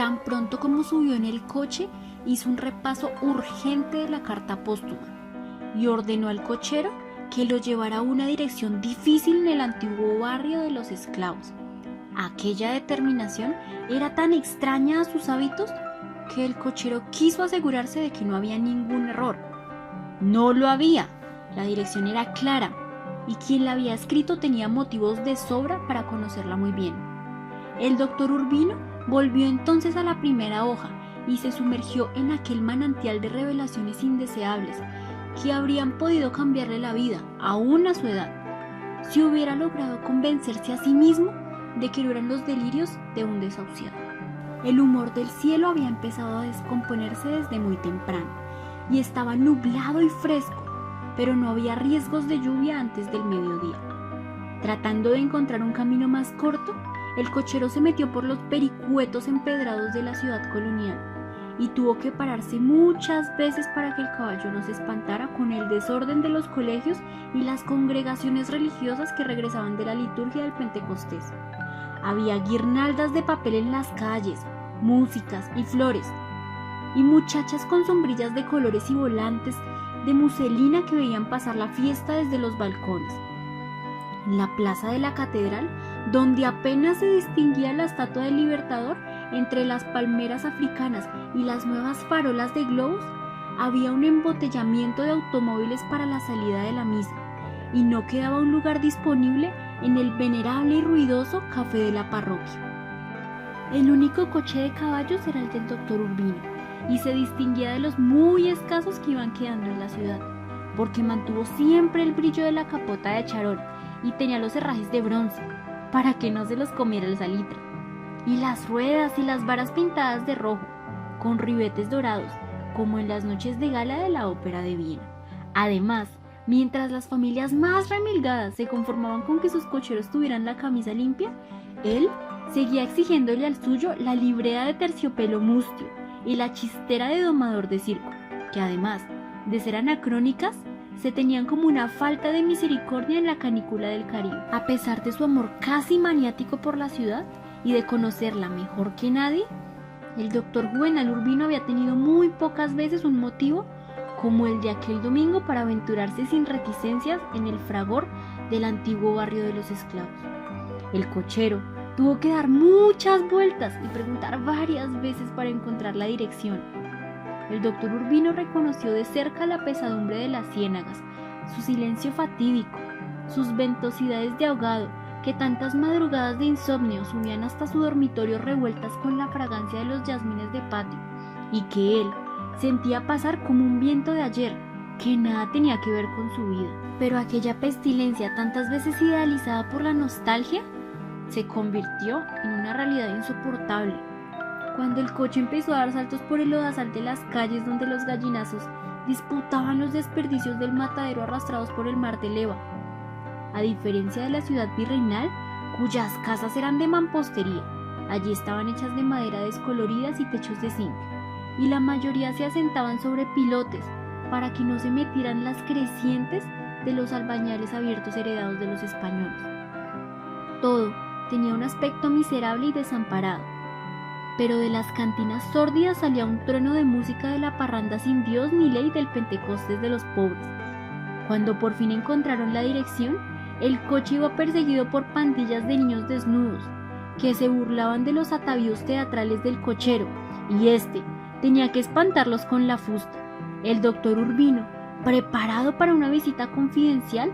Tan pronto como subió en el coche, hizo un repaso urgente de la carta póstuma y ordenó al cochero que lo llevara a una dirección difícil en el antiguo barrio de los esclavos. Aquella determinación era tan extraña a sus hábitos que el cochero quiso asegurarse de que no había ningún error. No lo había. La dirección era clara y quien la había escrito tenía motivos de sobra para conocerla muy bien. El doctor Urbino volvió entonces a la primera hoja y se sumergió en aquel manantial de revelaciones indeseables que habrían podido cambiarle la vida, aún a su edad, si hubiera logrado convencerse a sí mismo de que no eran los delirios de un desahuciado. El humor del cielo había empezado a descomponerse desde muy temprano y estaba nublado y fresco, pero no había riesgos de lluvia antes del mediodía. Tratando de encontrar un camino más corto, el cochero se metió por los vericuetos empedrados de la ciudad colonial y tuvo que pararse muchas veces para que el caballo no se espantara con el desorden de los colegios y las congregaciones religiosas que regresaban de la liturgia del Pentecostés. Había guirnaldas de papel en las calles, músicas y flores, y muchachas con sombrillas de colores y volantes de muselina que veían pasar la fiesta desde los balcones. En la plaza de la catedral, donde apenas se distinguía la estatua del Libertador entre las palmeras africanas y las nuevas farolas de globos, había un embotellamiento de automóviles para la salida de la misa, y no quedaba un lugar disponible en el venerable y ruidoso café de la parroquia. El único coche de caballos era el del doctor Urbino, y se distinguía de los muy escasos que iban quedando en la ciudad, porque mantuvo siempre el brillo de la capota de charol y tenía los herrajes de bronce, para que no se los comiera el salitre, y las ruedas y las varas pintadas de rojo, con ribetes dorados, como en las noches de gala de la ópera de Viena. Además, mientras las familias más remilgadas se conformaban con que sus cocheros tuvieran la camisa limpia, él seguía exigiéndole al suyo la librea de terciopelo mustio y la chistera de domador de circo, que además de ser anacrónicas, se tenían como una falta de misericordia en la canícula del Caribe. A pesar de su amor casi maniático por la ciudad y de conocerla mejor que nadie, el doctor Juvenal Urbino había tenido muy pocas veces un motivo como el de aquel domingo para aventurarse sin reticencias en el fragor del antiguo barrio de los esclavos. El cochero tuvo que dar muchas vueltas y preguntar varias veces para encontrar la dirección. El doctor Urbino reconoció de cerca la pesadumbre de las ciénagas, su silencio fatídico, sus ventosidades de ahogado, que tantas madrugadas de insomnio subían hasta su dormitorio revueltas con la fragancia de los jazmines de patio, y que él sentía pasar como un viento de ayer, que nada tenía que ver con su vida. Pero aquella pestilencia tantas veces idealizada por la nostalgia se convirtió en una realidad insoportable. Cuando el coche empezó a dar saltos por el lodazal de las calles donde los gallinazos disputaban los desperdicios del matadero arrastrados por el mar de leva. A diferencia de la ciudad virreinal, cuyas casas eran de mampostería, allí estaban hechas de madera descoloridas y techos de zinc, y la mayoría se asentaban sobre pilotes para que no se metieran las crecientes de los albañales abiertos heredados de los españoles. Todo tenía un aspecto miserable y desamparado, pero de las cantinas sórdidas salía un trueno de música de la parranda sin Dios ni ley del Pentecostés de los pobres. Cuando por fin encontraron la dirección, el coche iba perseguido por pandillas de niños desnudos, que se burlaban de los atavíos teatrales del cochero, y éste tenía que espantarlos con la fusta. El doctor Urbino, preparado para una visita confidencial,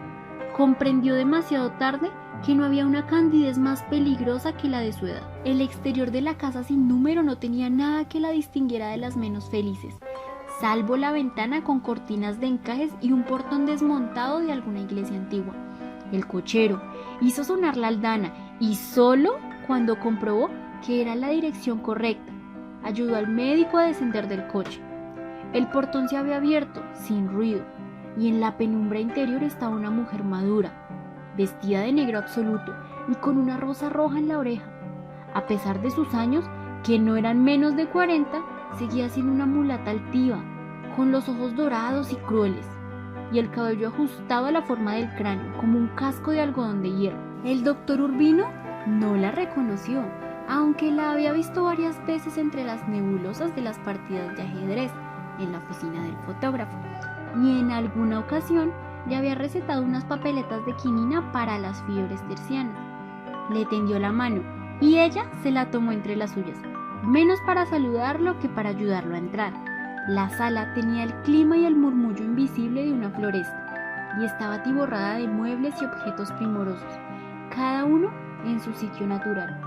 comprendió demasiado tarde que no había una candidez más peligrosa que la de su edad. El exterior de la casa sin número no tenía nada que la distinguiera de las menos felices, salvo la ventana con cortinas de encajes y un portón desmontado de alguna iglesia antigua. El cochero hizo sonar la aldana y solo cuando comprobó que era la dirección correcta, ayudó al médico a descender del coche. El portón se había abierto sin ruido y en la penumbra interior estaba una mujer madura, vestida de negro absoluto y con una rosa roja en la oreja. A pesar de sus años, que no eran menos de 40, seguía siendo una mulata altiva, con los ojos dorados y crueles, y el cabello ajustado a la forma del cráneo, como un casco de algodón de hierro. El doctor Urbino no la reconoció, aunque la había visto varias veces entre las nebulosas de las partidas de ajedrez en la oficina del fotógrafo, y en alguna ocasión le había recetado unas papeletas de quinina para las fiebres tercianas. Le tendió la mano y ella se la tomó entre las suyas, menos para saludarlo que para ayudarlo a entrar. La sala tenía el clima y el murmullo invisible de una floresta y estaba atiborrada de muebles y objetos primorosos, cada uno en su sitio natural.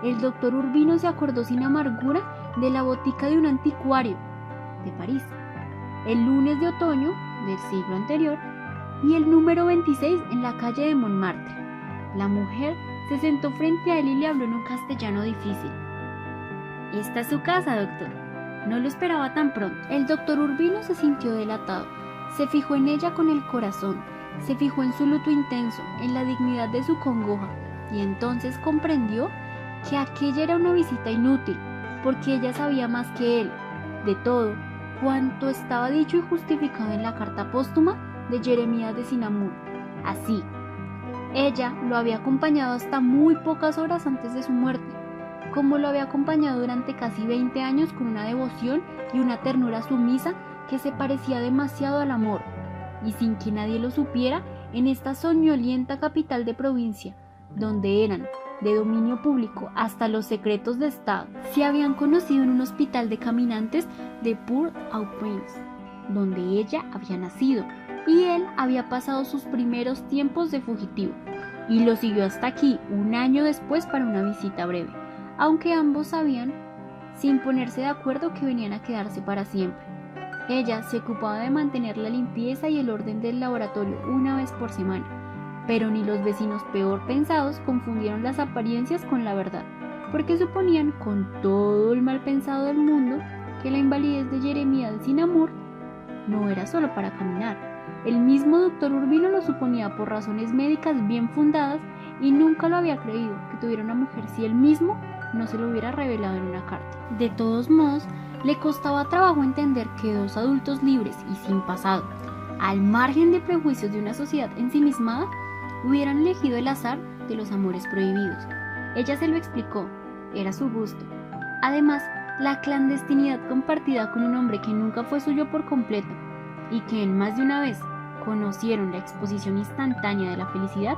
El doctor Urbino se acordó sin amargura de la botica de un anticuario de París, el lunes de otoño del siglo anterior y el número 26 en la calle de Montmartre. La mujer se sentó frente a él y le habló en un castellano difícil. «Esta es su casa, doctor». No lo esperaba tan pronto. El doctor Urbino se sintió delatado. Se fijó en ella con el corazón. Se fijó en su luto intenso, en la dignidad de su congoja. Y entonces comprendió que aquella era una visita inútil, porque ella sabía más que él, de todo cuanto estaba dicho y justificado en la carta póstuma de Jeremías de Cinnamomum. Así, ella lo había acompañado hasta muy pocas horas antes de su muerte, como lo había acompañado durante casi 20 años con una devoción y una ternura sumisa que se parecía demasiado al amor, y sin que nadie lo supiera, en esta soñolienta capital de provincia, donde eran de dominio público hasta los secretos de Estado, se habían conocido en un hospital de caminantes de Port-au-Prince, donde ella había nacido, y él había pasado sus primeros tiempos de fugitivo, y lo siguió hasta aquí un año después para una visita breve, aunque ambos sabían, sin ponerse de acuerdo, que venían a quedarse para siempre. Ella se ocupaba de mantener la limpieza y el orden del laboratorio una vez por semana, pero ni los vecinos peor pensados confundieron las apariencias con la verdad, porque suponían, con todo el mal pensado del mundo, que la invalidez de Jeremías de Cinnamomum no era solo para caminar. El mismo doctor Urbino lo suponía por razones médicas bien fundadas y nunca lo había creído que tuviera una mujer si él mismo no se lo hubiera revelado en una carta. De todos modos, le costaba trabajo entender que dos adultos libres y sin pasado, al margen de prejuicios de una sociedad ensimismada, hubieran elegido el azar de los amores prohibidos. Ella se lo explicó, era su gusto. Además, la clandestinidad compartida con un hombre que nunca fue suyo por completo y que en más de una vez conocieron la exposición instantánea de la felicidad,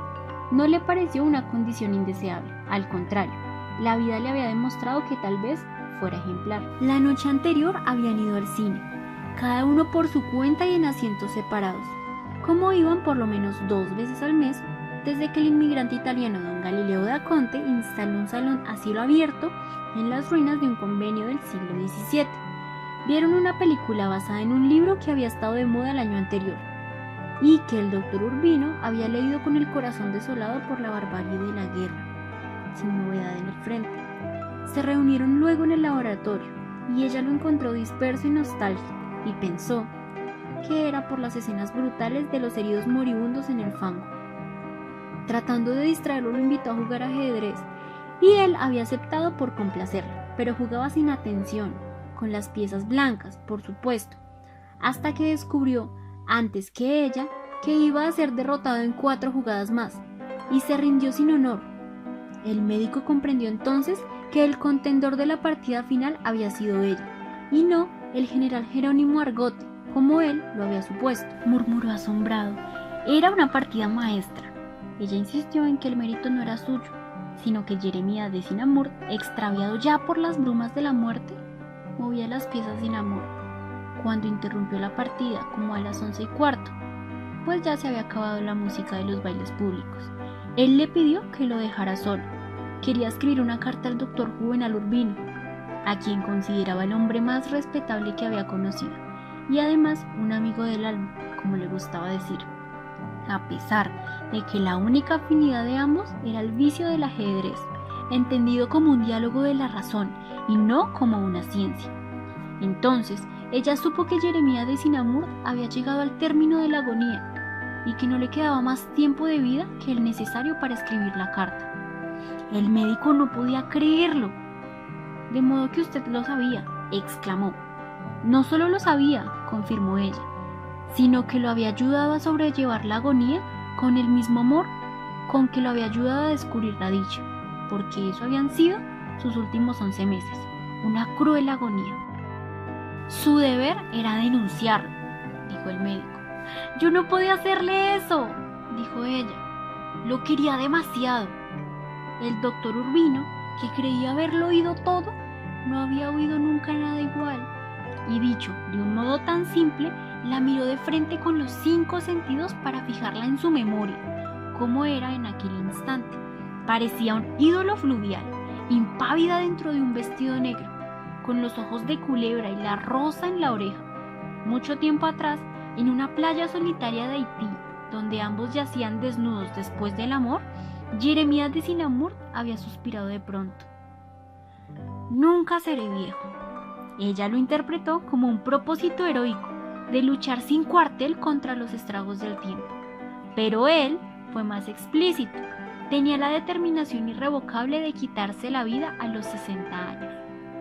no le pareció una condición indeseable. Al contrario, la vida le había demostrado que tal vez fuera ejemplar. La noche anterior habían ido al cine, cada uno por su cuenta y en asientos separados, como iban por lo menos 2 veces al mes desde que el inmigrante italiano don Galileo da Conte instaló un salón a cielo abierto en las ruinas de un convenio del siglo XVII. Vieron una película basada en un libro que había estado de moda el año anterior y que el doctor Urbino había leído con el corazón desolado por la barbarie de la guerra, sin novedad en el frente. Se reunieron luego en el laboratorio y ella lo encontró disperso y nostálgico y pensó que era por las escenas brutales de los heridos moribundos en el fango. Tratando de distraerlo, lo invitó a jugar ajedrez y él había aceptado por complacerlo, pero jugaba sin atención, con las piezas blancas, por supuesto, hasta que descubrió, antes que ella, que iba a ser derrotado en 4 jugadas más, y se rindió sin honor. El médico comprendió entonces que el contendor de la partida final había sido ella, y no el general Jerónimo Argote, como él lo había supuesto. Murmuró asombrado. Era una partida maestra. Ella insistió en que el mérito no era suyo, sino que Jeremías de Cinnamomum, extraviado ya por las brumas de la muerte, movía las piezas sin amor. Cuando interrumpió la partida, como a las 11:15, pues ya se había acabado la música de los bailes públicos, él le pidió que lo dejara solo. Quería escribir una carta al doctor Juvenal Urbino, a quien consideraba el hombre más respetable que había conocido, y además un amigo del alma, como le gustaba decir, a pesar de que la única afinidad de ambos era el vicio del ajedrez, entendido como un diálogo de la razón y no como una ciencia. Entonces, ella supo que Jeremías de Cinnamomum había llegado al término de la agonía y que no le quedaba más tiempo de vida que el necesario para escribir la carta. El médico no podía creerlo. «De modo que usted lo sabía», exclamó. «No solo lo sabía», confirmó ella, «sino que lo había ayudado a sobrellevar la agonía con el mismo amor con que lo había ayudado a descubrir la dicha, porque eso habían sido sus últimos 11 meses, una cruel agonía. Su deber era denunciarlo, dijo el médico. Yo no podía hacerle eso, dijo ella. Lo quería demasiado. El doctor Urbino, que creía haberlo oído todo, no había oído nunca nada igual. Y dicho de un modo tan simple, la miró de frente con los 5 sentidos para fijarla en su memoria, como era en aquel instante. Parecía un ídolo fluvial, impávida dentro de un vestido negro, con los ojos de culebra y la rosa en la oreja. Mucho tiempo atrás, en una playa solitaria de Haití, donde ambos yacían desnudos después del amor, Jeremías de Sinamur había suspirado de pronto. Nunca seré viejo. Ella lo interpretó como un propósito heroico de luchar sin cuartel contra los estragos del tiempo. Pero él fue más explícito. Tenía la determinación irrevocable de quitarse la vida a los 60 años.